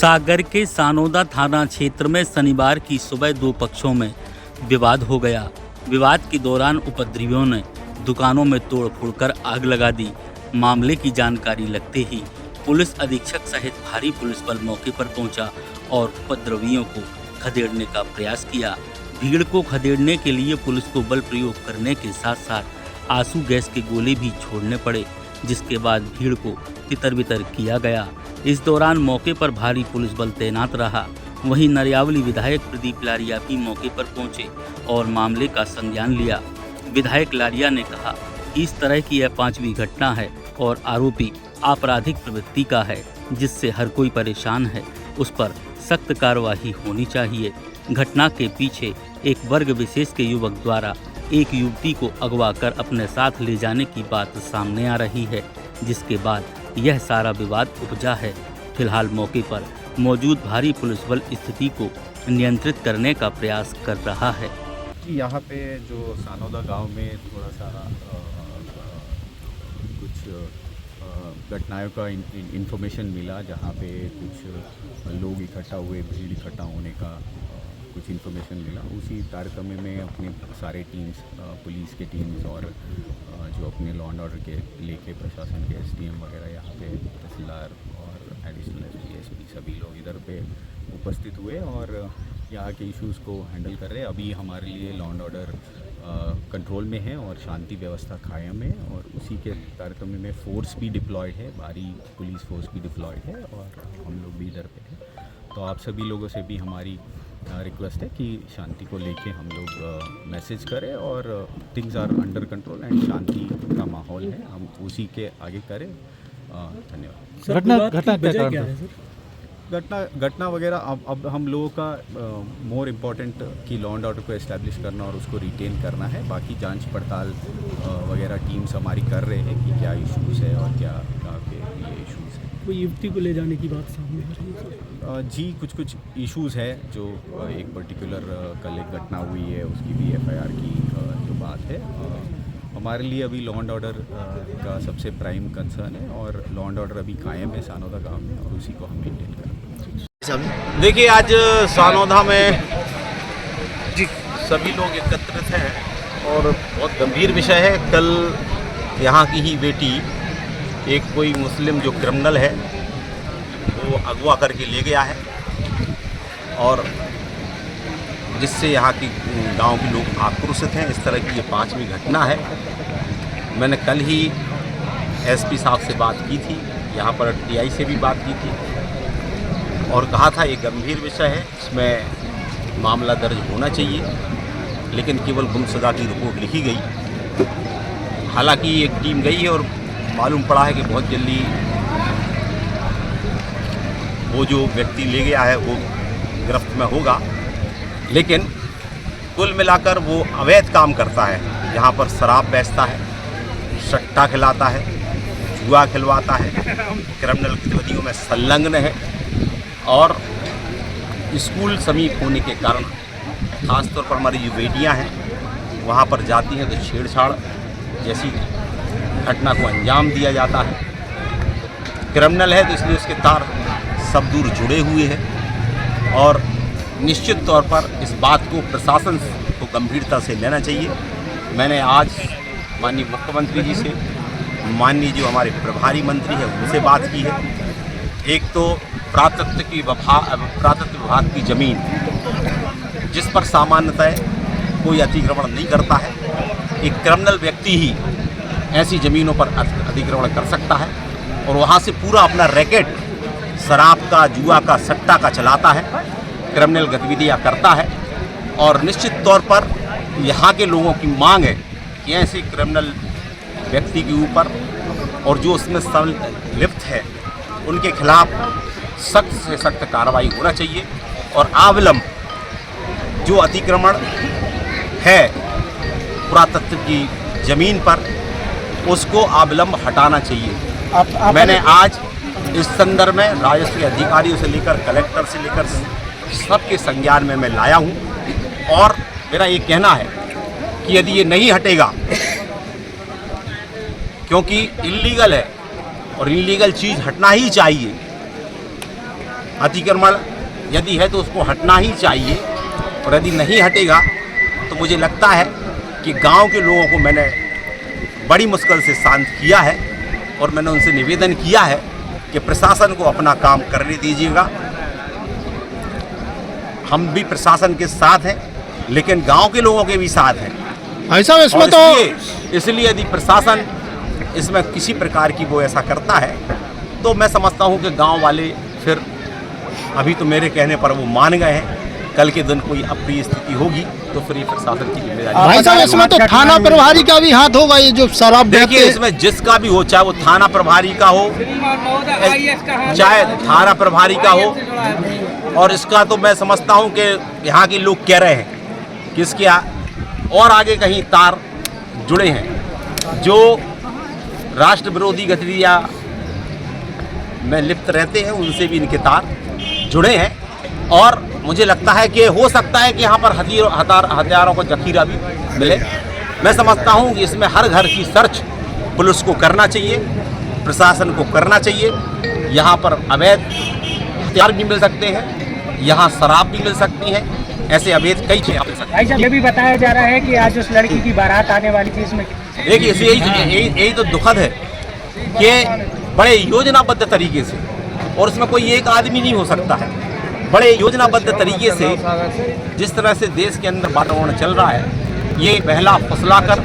सागर के सानोदा थाना क्षेत्र में शनिवार की सुबह दो पक्षों में विवाद हो गया। विवाद के दौरान उपद्रवियों ने दुकानों में तोड़फोड़ कर आग लगा दी। मामले की जानकारी लगते ही पुलिस अधीक्षक सहित भारी पुलिस बल मौके पर पहुंचा और उपद्रवियों को खदेड़ने का प्रयास किया। भीड़ को खदेड़ने के लिए पुलिस को बल प्रयोग करने के साथ साथ आंसू गैस के गोले भी छोड़ने पड़े, जिसके बाद भीड़ को तितर-बितर किया गया। इस दौरान मौके पर भारी पुलिस बल तैनात रहा। वहीं नरियावली विधायक प्रदीप लारिया भी मौके पर पहुंचे और मामले का संज्ञान लिया। विधायक लारिया ने कहा कि इस तरह की यह 5वीं घटना है और आरोपी आपराधिक प्रवृत्ति का है, जिससे हर कोई परेशान है। उस पर सख्त कार्रवाई होनी चाहिए। घटना के पीछे एक वर्ग विशेष के युवक द्वारा एक युवती को अगवा कर अपने साथ ले जाने की बात सामने आ रही है, जिसके बाद यह सारा विवाद उपजा है। फिलहाल मौके पर मौजूद भारी पुलिस बल स्थिति को नियंत्रित करने का प्रयास कर रहा है। यहाँ पे जो सानोदा गांव में थोड़ा सा कुछ घटनाओं का इन्फॉर्मेशन मिला, जहाँ पे कुछ लोग इकट्ठा हुए, भीड़ इकट्ठा होने का कुछ इन्फॉर्मेशन मिला। उसी तारतम्य में अपने सारे टीम्स, पुलिस के टीम्स और जो अपने लॉ एंड ऑर्डर के लेके प्रशासन के SDM वगैरह, यहाँ पे तहसीलदार और एडिशनल SP सभी लोग इधर पे उपस्थित हुए और यहाँ के इश्यूज़ को हैंडल कर रहे हैं। अभी हमारे लिए लॉ एंड ऑर्डर कंट्रोल में है और शांति व्यवस्था कायम है और उसी के तारतम्य में फोर्स भी डिप्लॉयड है, भारी पुलिस फोर्स भी डिप्लॉयड है और हम लोग भी इधर पे हैं। तो आप सभी लोगों से भी हमारी रिक्वेस्ट है कि शांति को लेके हम लोग मैसेज करें और things are under control and शांति का माहौल है, हम उसी के आगे करें। धन्यवाद। घटना वगैरह अब हम लोगों का मोर इम्पॉर्टेंट कि लॉ एंड ऑर्डर को एस्टैब्लिश करना और उसको रिटेन करना है। बाकी जांच पड़ताल वगैरह टीम्स हमारी कर रहे हैं कि क्या इश्यूज़ है और क्या के ये इश्यूज़ है। कोई युवती को ले जाने की बात सामने आ रही है? जी, कुछ इश्यूज़ है। जो एक पर्टिकुलर कल एक घटना हुई है, उसकी भी FIR की जो बात है। हमारे लिए अभी लॉ एंड ऑर्डर का सबसे प्राइम कंसर्न है और लॉ एंड ऑर्डर अभी कायम है सानोदा गांव में और उसी को हम मेंटेन करेंगे। देखिए, आज सानोदा में जी सभी लोग एकत्रित हैं और बहुत गंभीर विषय है। कल यहाँ की ही बेटी एक कोई मुस्लिम जो क्रिमिनल है वो अगवा करके ले गया है और जिससे यहाँ की गांव के लोग आक्रोशित हैं। इस तरह की ये 5वीं घटना है। मैंने कल ही SP साहब से बात की थी, यहाँ पर TI से भी बात की थी और कहा था ये गंभीर विषय है, इसमें मामला दर्ज होना चाहिए, लेकिन केवल गुमशुदा की रिपोर्ट लिखी गई। हालांकि एक टीम गई है और मालूम पड़ा है कि बहुत जल्दी वो जो व्यक्ति ले गया है वो गिरफ्त में होगा। लेकिन कुल मिलाकर वो अवैध काम करता है, यहाँ पर शराब बेचता है, सट्टा खिलाता है, जुआ खिलवाता है, क्रिमिनल गतिविधियों में संलग्न है और स्कूल समीप होने के कारण खासतौर पर हमारी जो बेटियाँ हैं वहाँ पर जाती हैं तो छेड़छाड़ जैसी घटना को अंजाम दिया जाता है। क्रिमिनल है तो इसलिए उसके तार सब दूर जुड़े हुए हैं और निश्चित तौर पर इस बात को प्रशासन को गंभीरता से लेना चाहिए। मैंने आज माननीय मुख्यमंत्री जी से, माननीय जो हमारे प्रभारी मंत्री हैं उनसे बात की है। एक तो पुरातत्व विभाग की ज़मीन जिस पर सामान्यतः कोई अतिक्रमण नहीं करता है, एक क्रिमिनल व्यक्ति ही ऐसी ज़मीनों पर अतिक्रमण कर सकता है और वहाँ से पूरा अपना रैकेट शराब का, जुआ का, सट्टा का चलाता है, क्रिमिनल गतिविधियाँ करता है। और निश्चित तौर पर यहाँ के लोगों की मांग है कि ऐसे क्रिमिनल व्यक्ति के ऊपर और जो उसमें संलिप्त है उनके खिलाफ सख्त से सख्त कार्रवाई होना चाहिए और अविलंब जो अतिक्रमण है पुरातत्व की ज़मीन पर उसको अविलंब हटाना चाहिए। मैंने आज इस संदर्भ में राजस्व के अधिकारियों से लेकर कलेक्टर से लेकर सबके संज्ञान में मैं लाया हूँ और मेरा ये कहना है कि यदि ये नहीं हटेगा, क्योंकि इल्लीगल है और इल्लीगल चीज़ हटना ही चाहिए। अतिक्रमण यदि है तो उसको हटना ही चाहिए, और यदि नहीं हटेगा तो मुझे लगता है कि गांव के लोगों को मैंने बड़ी मुश्किल से शांत किया है, और मैंने उनसे निवेदन किया है कि प्रशासन को अपना काम करने दीजिएगा। हम भी प्रशासन के साथ हैं, लेकिन गांव के लोगों के भी साथ हैं। ऐसा इसमें और तो इसलिए यदि प्रशासन इसमें किसी प्रकार की वो ऐसा करता है तो मैं समझता हूँ कि गांव वाले फिर, अभी तो मेरे कहने पर वो मान गए हैं, कल के दिन कोई अप्रिय स्थिति होगी तो फिर ये प्रशासन की जिम्मेदारी। भाई साहब इसमें तो थाना प्रभारी का भी हाथ होगा, ये जो शराब देखिए बेचते इसमें जिसका भी हो, चाहे वो थाना प्रभारी का हो, चाहे थाना प्रभारी का हो, और इसका तो मैं समझता हूँ कि यहाँ के लोग कह रहे हैं कि इसके और आगे कहीं तार जुड़े हैं, जो राष्ट्र विरोधी गतिविधियाँ में लिप्त रहते हैं, उनसे भी इनके तार जुड़े हैं। और मुझे लगता है कि हो सकता है कि यहाँ पर हथियारों का जखीरा भी मिले। मैं समझता हूँ कि इसमें हर घर की सर्च पुलिस को करना चाहिए, प्रशासन को करना चाहिए। यहाँ पर अवैध हथियार भी मिल सकते हैं, यहाँ शराब भी मिल सकती है, ऐसे अवैध कई चीज़ें मिल सकती हैं। भाई साहब ये भी बताया जा रहा है कि आज उस लड़की की बारात आने वाली थी, इसमें देखिए यही तो दुखद है कि बड़े योजनाबद्ध तरीके से, और उसमें कोई एक आदमी नहीं हो सकता है, बड़े योजनाबद्ध तरीके से जिस तरह से देश के अंदर वातावरण चल रहा है, ये पहला फुसलाकर